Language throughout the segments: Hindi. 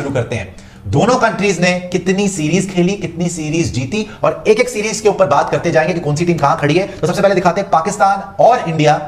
शुरू करते हैं। दोनों कंट्रीज ने कितनी सीरीज खेली, कितनी सीरीज जीती, और एक एक सीरीज के ऊपर बात करते जाएंगे कि कौन सी टीम कहां खड़ी है। तो सबसे पहले दिखाते हैं पाकिस्तान और इंडिया,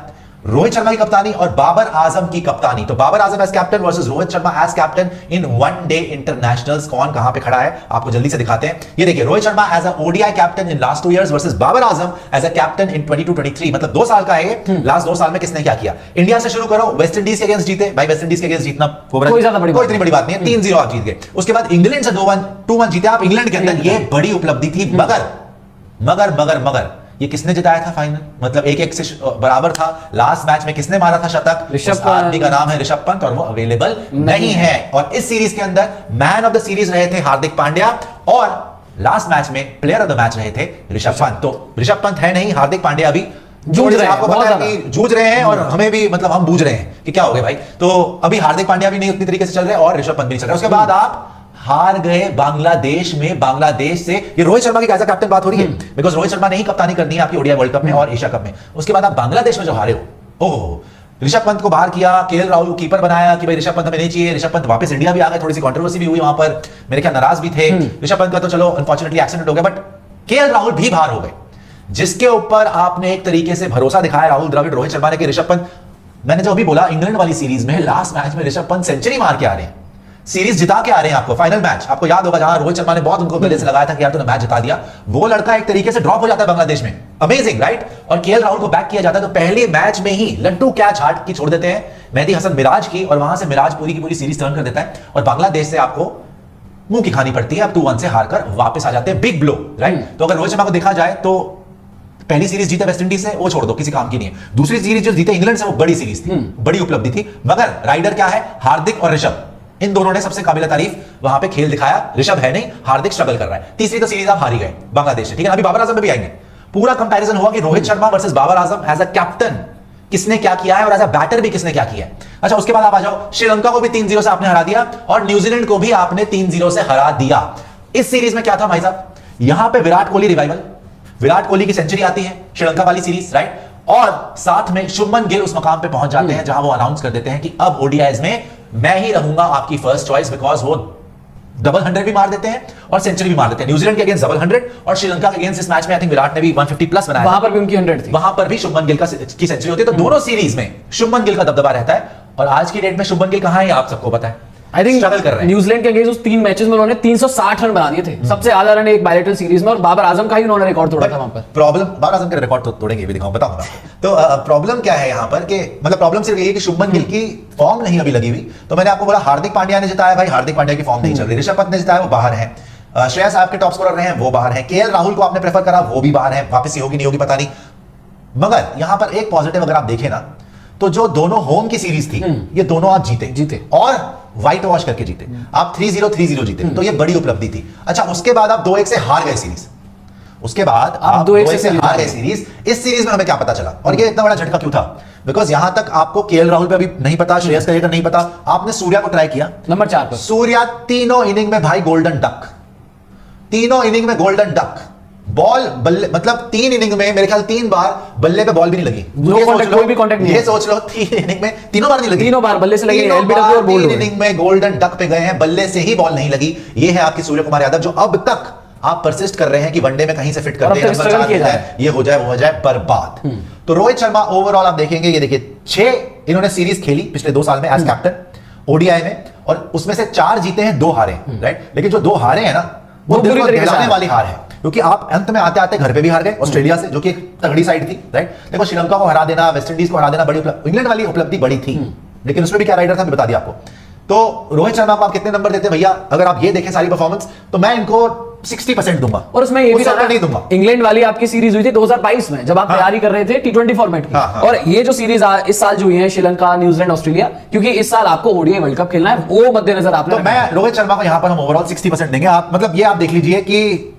रोहित शर्मा की कप्तानी और बाबर आजम की कप्तानी। तो Babar Azam as captain versus Rohit Sharma as captain in one day internationals. कौन कहां पे खड़ा है आपको जल्दी से दिखाते हैं। ये देखिए, Rohit Sharma as a ODI captain in last 2 years versus Babar Azam as a captain in 22-23। मतलब 2 साल का है। लास्ट 2 साल में किसने क्या किया। इंडिया से शुरू करो, वेस्ट इंडीज के अगेंस्ट जीते भाई। वेस्ट इंडीज के अगेंस्ट जीतना कोई इतनी बड़ी बात नहीं है, 3-0 आप जीत गए। उसके बाद इंग्लैंड से 2-1 जीते आप इंग्लैंड के अंदर, ये बड़ी उपलब्धि थी। मगर ये किसने जिताया था फाइनल, मतलब 1-1 से बराबर था। लास्ट मैच में किसने मारा था शतक, ऋषभ आदमी का नाम है ऋषभ पंत, और वो अवेलेबल नहीं है। और इस सीरीज के अंदर मैन ऑफ द सीरीज रहे थे हार्दिक पांड्या, और लास्ट मैच में प्लेयर ऑफ द मैच रहे थे ऋषभ पंत। तो ऋषभ पंत है नहीं, हार्दिक पांड्या अभी जूझ रहे हैं, आपको पता है कि जूझ रहे हैं, और हमें भी मतलब हम बूझ रहे हैं कि क्या हो गया भाई। तो अभी हार्दिक पांड्या भी नहीं उतनी तरीके से चल रहे और ऋषभ पंत भी नहीं चल रहे। उसके बाद आप हार गए बांग्लादेश में, बांग्लादेश से। ये रोहित शर्मा की कैसा कैप्टन बात हो रही है, बिकॉज रोहित शर्मा ने ही कप्तानी करनी है आपकी ओडीआई वर्ल्ड कप में और एशिया कप में। उसके बाद आप बांग्लादेश में जो हारे हो, ओहो, ऋषभ पंत को बाहर किया, केएल राहुल कीपर बनाया कि भाई ऋषभ पंत हमें नहीं चाहिए। ऋषभ पंत वापस इंडिया भी आ गए, थोड़ी सी कंट्रोवर्सी भी हुई वहां पर, मेरे ख्याल नाराज भी थे। ऋषभ पंत का तो चलो अनफॉर्चुनेटली एक्सीडेंट हो गया, बट केएल राहुल भी बाहर हो गए, जिसके ऊपर आपने एक तरीके से भरोसा दिखाया राहुल द्रविड़, रोहित शर्मा ने कि ऋषभ पंत, मैंने जो अभी बोला इंग्लैंड वाली सीरीज में लास्ट मैच में ऋषभ पंत सेंचुरी मार के आ रहे हैं, सीरीज जिता के आ रहे हैं। आपको फाइनल मैच आपको याद होगा जहां रोहित शर्मा ने बहुत उनको गले से लगाया था कि यार तूने मैच जिता दिया, वो लड़का एक तरीके से ड्रॉप हो जाता है बांग्लादेश में। Amazing right. और केएल राहुल को बैक किया जाता है, तो पहले मैच में ही लड्डू कैच हार्ट की छोड़ देते हैं मेहदी हसन मिराज की, और वहां से मिराज पूरी की पूरी सीरीज टर्न कर देता है, और बांग्लादेश से आपको मुंह की खानी पड़ती है। अब 2-1 से हारकर वापस आ जाते हैं, बिग ब्लो राइट। तो अगर रोहित शर्मा को देखा जाए तो पहली सीरीज जीते वेस्ट इंडीज से, वो छोड़ दो, किसी काम की नहीं है। दूसरी सीरीज जो जीते इंग्लैंड से, वो बड़ी सीरीज थी, बड़ी उपलब्धि थी। मगर राइडर क्या है, हार्दिक और ऋषभ, इन दोनों ने सबसे काबिल तारीफ वहां पे खेल दिखाया। ऋषभ है नहीं, हार्दिक स्ट्रगल कर रहा है। तीसरी तो सीरीज आप हारी गए बांग्लादेश से, ठीक है। अभी बाबर आजम में भी आएंगे। पूरा कंपैरिजन हुआ कि Rohit Sharma versus Babar Azam as a captain किसने क्या किया है, और एज अ बैटर भी किसने क्या किया है। अच्छा, उसके बाद आप आ जाओ, श्रीलंका को भी 3-0 से आपने हरा दिया, और न्यूजीलैंड को भी आपने 3-0 से हरा दिया। इस सीरीज में क्या था भाई साहब, यहां पे विराट कोहली रिवाइवल, विराट कोहली की सेंचुरी आती है श्रीलंका वाली सीरीज राइट, और साथ में शुभमन गिल उस मकाम पे पहुंच जाते हैं जहां वो अनाउंस कर देते हैं कि अब ओडीआईज में मैं ही रहूंगा आपकी फर्स्ट चॉइस, बिकॉज वो डबल 100 भी मार देते हैं और सेंचुरी भी मार देते हैं। न्यूजीलैंड के अगेंस्ट डबल 100 और श्रीलंका के अगेंस्ट इस मैच में आई थिंक विराट ने भी 150 प्लस बनाया, वहां पर भी उनकी 100 थी, वहां पर भी शुभमन गिल की सेंचुरी होती है। तो दोनों सीरीज में शुभमन गिल का दबदबा रहता है, और आज की डेट में शुभमन गिल कहां है आप सबको पता है। आई थिंक न्यूजीलैंड के अगेंस्ट उस 3 मैचेस में उन्होंने 360 रन बना दिए थे, सबसे ज्यादा रन एक बायलेटरल सीरीज में, और बाबर आजम का ही उन्होंने रिकॉर्ड तोड़ा था वहां पर। प्रॉब्लम बाबर आजम के रिकॉर्ड तो तोड़ेंगे भी, दिखाऊं बताऊंगा। तो प्रॉब्लम क्या है यहां पर कि मतलब प्रॉब्लम सिर्फ ये है कि शुभमन गिल की फॉर्म नहीं अभी लगी हुई। तो मैंने आपको बोला हार्दिक पांड्या ने जिताया, भाई हार्दिक पांड्या की फॉर्म नहीं चल रही। ऋषभ पंत ने जिताया, वो बाहर है। श्रेयस आपके टॉप स्कोरर रहे हैं, वो बाहर है। केएल राहुल को आपने प्रेफर करा, वो भी बाहर है। वापस होगी नहीं होगी पता नहीं। मगर यहां पर एक पॉजिटिव अगर आप देखें ना, तो जो दोनों होम की सीरीज थी, ये दोनों आप जीते और व्हाइट वॉश करके जीते। आप 3-0 3-0 जीते, तो ये बड़ी उपलब्धि थी। अच्छा, उसके बाद आप 2-1 से हार गए सीरीज, उसके बाद आप 2-1 से हार गए सीरीज। इस सीरीज में हमें क्या पता चला, और ये इतना बड़ा झटका क्यों था, बिकॉज यहां तक आपको केएल राहुल पे अभी नहीं पता, श्रेयस अय्यर का नहीं पता। आपने सूर्या को ट्राई किया नंबर 4 पर। सूर्या तीनों इनिंग में भाई गोल्डन डक, तीनों इनिंग में गोल्डन डक। बॉल बल्ले मतलब 3 इनिंग में मेरे ख्याल 3 बार बल्ले पे बॉल भी नहीं लगी। कोई भी कांटेक्ट नहीं, ये सोच लो 3 इनिंग में 3 बार नहीं लगी, 3 बार बल्ले से लगी, एलबीडब्ल्यू और बोल्ड। 3 इनिंग में गोल्डन डक पे गए हैं, बल्ले से ही बॉल नहीं लगी। ये है आपकी सूर्य कुमार यादव, जो अब तक आप परसिस्ट कर रहे हैं कि वनडे में कहीं से फिट कर दे, नंबर 4 किया जाए, ये हो जाए वो हो जाए, बर्बाद। तो रोहित शर्मा ओवरऑल आप देखेंगे, ये देखिए 6 इन्होंने सीरीज खेली पिछले 2 साल में एज कैप्टन ओडीआई में, और उसमें से 4 जीते हैं, 2 हारे राइट। लेकिन जो 2 हारे हैं ना, वो दिल को दहलाने वाली हार है, क्योंकि आप अंत में आते आते घर पे भी हार गए ऑस्ट्रेलिया से, जो कि एक तगड़ी साइड थी राइट। देखो श्रीलंका को हरा देना, वेस्ट इंडीज को हरा देना बड़ी इंग्लैंड वाली उपलब्धि बड़ी थी, लेकिन उसमें भी क्या राइडर था मैं बता दिया आपको। तो रोहित शर्मा को आप कितने नंबर देते हैं भैया, अगर आप ये देखें सारी परफॉर्मेंस, तो मैं इनको 60% दूंगा, और उसमें ये भी नहीं दूंगा। इंग्लैंड वाली आपकी सीरीज हुई थी 2022 में, जब आप तैयारी कर रहे थे T20 फॉर्मेट की, और ये जो सीरीज इस साल जो हुई है श्रीलंका, न्यूजीलैंड, ऑस्ट्रेलिया, क्योंकि इस साल आपको ओडीआई वर्ल्ड कप खेलना है, वो मद्देनजर आपने। तो मैं रोहित शर्मा को यहां पर हम ओवरऑल 60% देंगे। आप मतलब ये आप देख लीजिए कि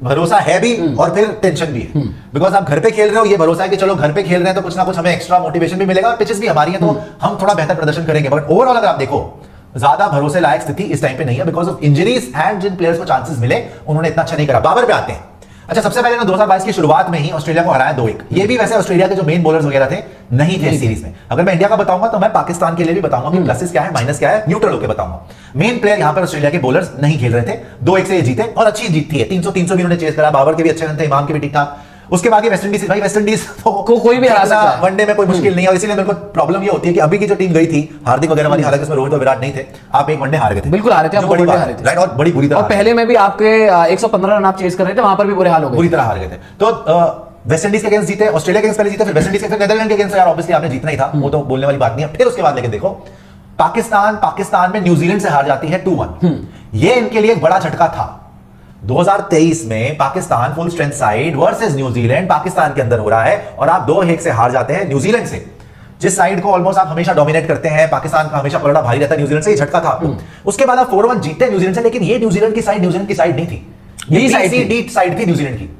भरोसा है भी और फिर टेंशन भी है, बिकॉज आप घर पे खेल रहे हो, ये भरोसा है कि चलो घर पे खेल रहे हैं तो कुछ ना कुछ हमें एक्स्ट्रा मोटिवेशन भी मिलेगा, और पिचेस भी हमारी है तो हम थोड़ा बेहतर प्रदर्शन करेंगे। बट ओवरऑल अगर आप देखो, ज्यादा भरोसे लायक स्थिति इस टाइम पे नहीं है, बिकॉज ऑफ इंजरीज, एंड जिन प्लेयर्स को चांसेस मिले उन्होंने इतना अच्छा नहीं करा। बाबर पे आते हैं। अच्छा, सबसे पहले ना 2022 की शुरुआत में ही ऑस्ट्रेलिया को हराया 2-1। ये भी वैसे ऑस्ट्रेलिया के जो मेन बॉलर्स वगैरह थे नहीं थे सीरीज में। अगर मैं इंडिया का बताऊंगा तो मैं पाकिस्तान के लिए भी बताऊंगा कि प्लसेस क्या है, माइनस क्या है, न्यूट्रल होकर बताऊंगा। मेन प्लेयर यहां पर ऑस्ट्रेलिया के बॉलर्स नहीं खेल रहे थे। 2-1 से ये जीते और अच्छी जीत थी। 300 भी उन्होंने चेस करा, बाबर के भी अच्छे रन थे, इमाम के भी ठीक ठाक। उसके बाद वेस्ट इंडीज, भाई वेस्ट इंडीज को कोई भी हरा सकता है, वनडे में कोई मुश्किल नहीं है। और इसीलिए मेरे को प्रॉब्लम ये होती है कि अभी की जो टीम गई थी हार्दिक वगैरह वाली, हालांकि उसमें रोहित और विराट नहीं थे, आप एक वनडे हार गए थे। बिल्कुल हारे थे, आप बड़ी वनडे हारे थे, राइट, और बड़ी बुरी तरह। और पहले में भी आपके 115 रन आप चेस कर रहे थे, वहां पर भी बुरे हाल हो गए, बुरी तरह हार गए थे। तो वेस्ट इंडीज के अगेंस्ट जीते, ऑस्ट्रेलिया के अगेंस्ट पहले जीते, फिर वेस्ट इंडीज के, फिर नेदरलैंड के अगेंस्ट। यार ऑब्वियसली आपने जीतना ही था, वो तो बोलने वाली बात नहीं है। फिर उसके बाद लेकिन देखो पाकिस्तान में न्यूजीलैंड से हार जाती है 2-1। ये इनके लिए एक बड़ा झटका था। 2023 में Pakistan full strength side versus New Zealand Pakistan के अंदर हो रहा है और आप 2-1 से हार जाते हैं न्यूजीलैंड से, जिस साइड को ऑलमोस्ट आप हमेशा डोमिनेट करते हैं। पाकिस्तान का हमेशा पलड़ा भारी रहता है न्यूजीलैंड से, ये झटका था आपको। उसके बाद आप 4-1 जीते न्यूजीलैंड से, लेकिन ये न्यूजीलैंड की साइड नहीं थी, बी साइड थी। डी साइड थी न्यूजीलैंड की।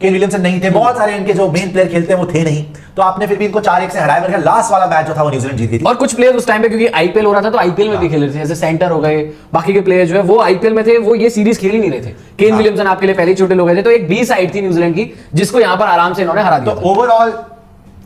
केन विलियमसन नहीं थे, बहुत सारे इनके जो मेन प्लेयर खेलते हैं वो थे नहीं, तो आपने फिर भी इनको 4-1 से हराया। करके लास्ट वाला मैच जो था वो न्यूजीलैंड जीत गई थी। और कुछ प्लेयर उस टाइम पे क्योंकि आईपीएल हो रहा था तो आईपीएल में भी खेल रहे थे, जैसे सेंटर हो गए, बाकी के प्लेयर जो है वो आईपीएल में थे, वो ये सीरीज खेल ही नहीं रहे थे। केन विलियमसन आपके लिए पहले चोटिल हो गए थे, तो एक बी साइड थी न्यूजीलैंड की, जिसको यहां पर आराम से इन्होंने हरा दिया। तो ओवरऑल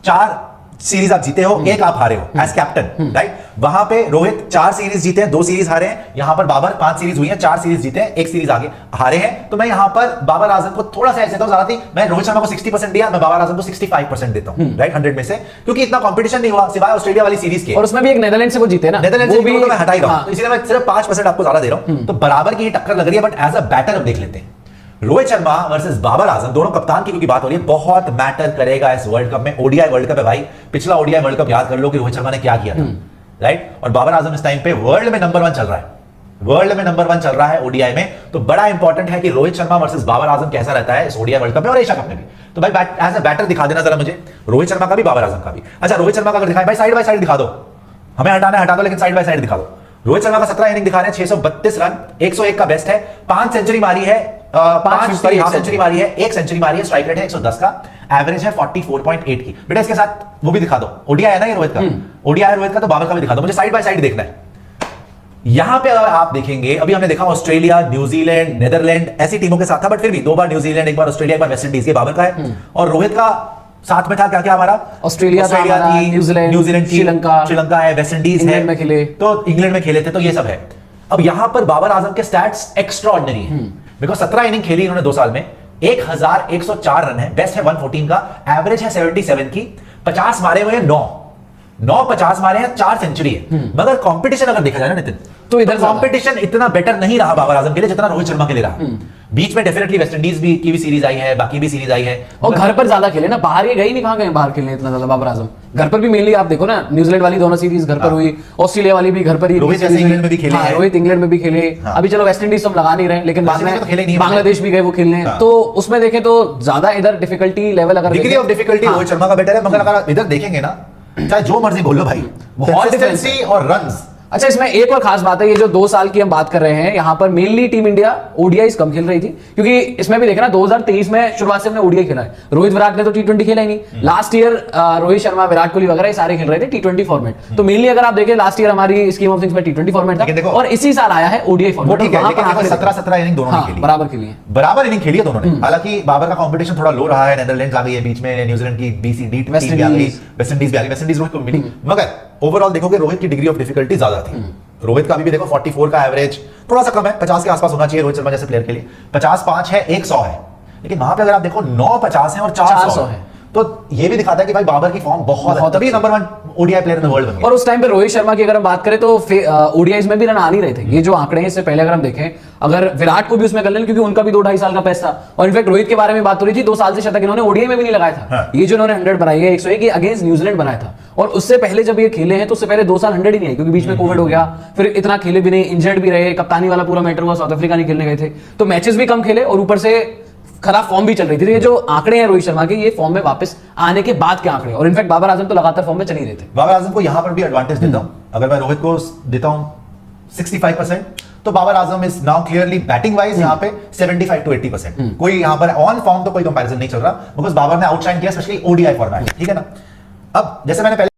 4 सीरीज आप जीते हो, 1 आप हारे हो एज कैप्टन, राइट। वहां पे रोहित 4 सीरीज जीते हैं, 2 सीरीज हारे हैं। यहां पर बाबर 5 सीरीज हुई हैं, 4 सीरीज जीते हैं, 1 सीरीज आगे हारे हैं। तो मैं यहां पर बाबर आजम को थोड़ा सा ऐसे देता हूं, ज्यादा थी। मैं रोहित शर्मा को 60% दिया, मैं बाबर आजम को 65% देता हूं, राइट, 100 में से, क्योंकि इतना कंपटीशन नहीं हुआ सिवाय ऑस्ट्रेलिया वाली सीरीज के। और उसमें भी एक नेदरलैंड से वो जीते ना, नेदरलैंड से वो भी मैं हटा ही रहा हूं, तो इसलिए मैं सिर्फ 5% आपको ज्यादा दे रहा हूं। तो बराबर की टक्कर लग रही है, बट एज अ बैटर अब देख लेते हैं रोहित शर्मा वर्सेस बाबर आजम, दोनों कप्तान की क्योंकि बात हो रही है, बहुत मैटर करेगा इस वर्ल्ड कप में। ओडीआई वर्ल्ड कप है भाई, पिछला ओडीआई वर्ल्ड कप याद कर लो कि रोहित शर्मा ने क्या किया था, राइट। और बाबर आजम इस टाइम पे वर्ल्ड में नंबर 1 चल रहा है, वर्ल्ड में नंबर 1 चल रहा है ओडीआई में। तो बड़ा इंपॉर्टेंट है कि रोहित शर्मा वर्सेस बाबर आजम कैसा रहता है इस ओडीआई वर्ल्ड कप में और एशिया कप में भी। तो भाई एज अ बैटर दिखा देना जरा मुझे, रोहित शर्मा का भी बाबर आजम का भी। अच्छा, रोहित शर्मा का अगर दिखाएं भाई, साइड बाय साइड दिखा दो, हमें हटाना है हटा दो, लेकिन साइड बाय साइड दिखा दो। रोहित शर्मा का 17 इनिंग दिखा रहे हैं, 632 रन, 101 का बेस्ट है, 5 सेंचुरी मारी है, 5 हाफ सेंचुरी मारी है, 1 सेंचुरी मारी है, स्ट्राइक रेट है 110 का, एवरेज है 44.8 की। बेटा इसके साथ वो भी दिखा दो, ओडीआई है ना ये रोहित का, ओडीआई रोहित का, तो बाबर का भी दिखा दो, मुझे साइड बाय साइड देखना है। यहां पे अगर आप देखेंगे, अभी हमने देखा ऑस्ट्रेलिया, न्यूजीलैंड, नेदरलैंड ऐसी टीमों के साथ था, बट फिर भी 2 बार न्यूजीलैंड, 1 बार ऑस्ट्रेलिया, 1 बार वेस्ट इंडीज, ये बाबर का है। और रोहित का साथ में था क्या क्या हमारा, ऑस्ट्रेलिया थी, न्यूजीलैंड, श्रीलंका है, वेस्ट इंडीज है, में खेले, तो इंग्लैंड में खेले थे, तो ये सब है। अब यहां पर बाबर आजम के स्टैट्स एक्स्ट्राऑर्डिनरी है, बिकॉज 17 इनिंग खेली इन्होंने 2 साल में, 1104 रन है, बेस्ट है 114 का, एवरेज है 77 की, 50 मारे हुए हैं 9 50 मारे हैं, 4 सेंचुरी है। मगर कंपटीशन अगर देखा जाए ना नितिन, तो इधर कंपटीशन इतना बेटर नहीं रहा बाबर आजम के लिए जितना रोहित शर्मा के लिए रहा। बीच में डेफिनेटली वेस्ट इंडीज की भी सीरीज आई है, बाकी भी सीरीज आई है, और घर पर ज्यादा खेले ना, बाहर ये गई नहीं, कहां गए बाहर खेलने इतना ज्यादा बाबर आजम। घर पर भी मेनली आप देखो ना, न्यूजीलैंड वाली दोनों सीरीज घर पर हुई, ऑस्ट्रेलिया वाली भी घर पर ही, रोहित इंग्लैंड में भी खेले हैं, रोहित इंग्लैंड में भी खेले। अभी चलो वेस्ट इंडीज तो हम लगा नहीं रहे, लेकिन बाद में बांग्लादेश भी गए वो खेलने, तो उसमें देखें तो ज्यादा इधर डिफिकल्टी लेवल, अगर degree of difficulty Rohit Sharma का बेटर है। मगर अगर इधर देखेंगे ना, चाहे जो मर्जी बोलो भाई, कंसिस्टेंसी और रन्स। अच्छा, इसमें एक और खास बात है, ये जो 2 साल की हम बात कर रहे हैं, यहाँ पर मेनली टीम इंडिया ओडीआई कम खेल रही थी, क्योंकि इसमें भी देखना 2023 में शुरुआत से हमने ओडीआई खेला है, रोहित विराट ने तो टी20 खेला ही नहीं। लास्ट ईयर रोहित शर्मा, विराट कोहली वगैरह सारे खेल रहे थे टी20 फॉर्मेट। तो मेनली अगर आप देखें लास्ट ईयर हमारी स्कीम ऑफ थिंग्स में टी20 फॉर्मेट था, और इसी साल आया है ओडीआई फॉर्मेट। 17 इनिंग दोनों ने खेली, बराबर खेली है, बराबर इनिंग खेली है दोनों ने। हालांकि बाबर का कंपटीशन थोड़ा लो रहा है, नेदरलैंड्स आ गई है बीच में, न्यूजीलैंड की बीसीडी, वेस्ट इंडीज भी आ गई, वेस्ट इंडीज रोहित को मिली। मगर ओवरऑल देखोगे रोहित की डिग्री ऑफ डिफिकल्टी ज्यादा थी। रोहित का भी देखो 44 का एवरेज, थोड़ा सा कम है, 50 के आसपास होना चाहिए रोहित शर्मा जैसे प्लेयर के लिए। 50-5 है, 100 है, लेकिन वहां पे अगर आप देखो 9-50 है और 400 है, तो ये भी दिखाता है कि भाई बाबर की फॉर्म बहुत तभी number 1 ODI player in the world बन गया। और उस टाइम पे रोहित शर्मा की अगर हम बात करें तो ओडीआईज में भी रन आ नहीं रहे थे। ये जो आंकड़े हैं इससे पहले अगर हम देखें, अगर विराट को भी उसमें कर लें, क्योंकि उनका भी 2-2.5 साल का पैस था, और इनफैक्ट रोहित के बारे में बात हो रही थी, 2 साल से शतक इन्होंने ओडीआई में भी नहीं लगाया था। हाँ। ये जो इन्होंने 100 बनाई है, 101, ये अगेंस्ट न्यूजीलैंड बनाया था। और उससे पहले जब ये खेले हैं तो उससे पहले 2 साल 100 ही नहीं है, क्योंकि बीच में कोविड हो गया, फिर इतना खेले भी नहीं, इंजर्ड भी रहे, कप्तानी वाला पूरा मैटर हुआ, साउथ अफ्रीका नहीं खेलने गए थे, तो मैचेस भी कम खेले, और ऊपर से खराब फॉर्म भी चल रही थी। तो ये जो आंकड़े हैं रोहित शर्मा के, ये फॉर्म में वापस आने के बाद के आंकड़े, और इनफैक्ट बाबर आजम तो लगातार फॉर्म में चल ही रहे थे। बाबर आजम को यहां पर भी एडवांटेज देता हूं, अगर मैं रोहित को देता हूं 65%, तो Babar Azam is now clearly batting wise यहां पे 75 to 80%। कोई यहां पर ऑन फॉर्म तो कोई कंपैरिजन नहीं चल रहा, बिकॉज बाबर ने आउटशाइन किया, स्पेशली ओडीआई फॉर्मेट, ठीक है ना। अब जैसे मैंने पहले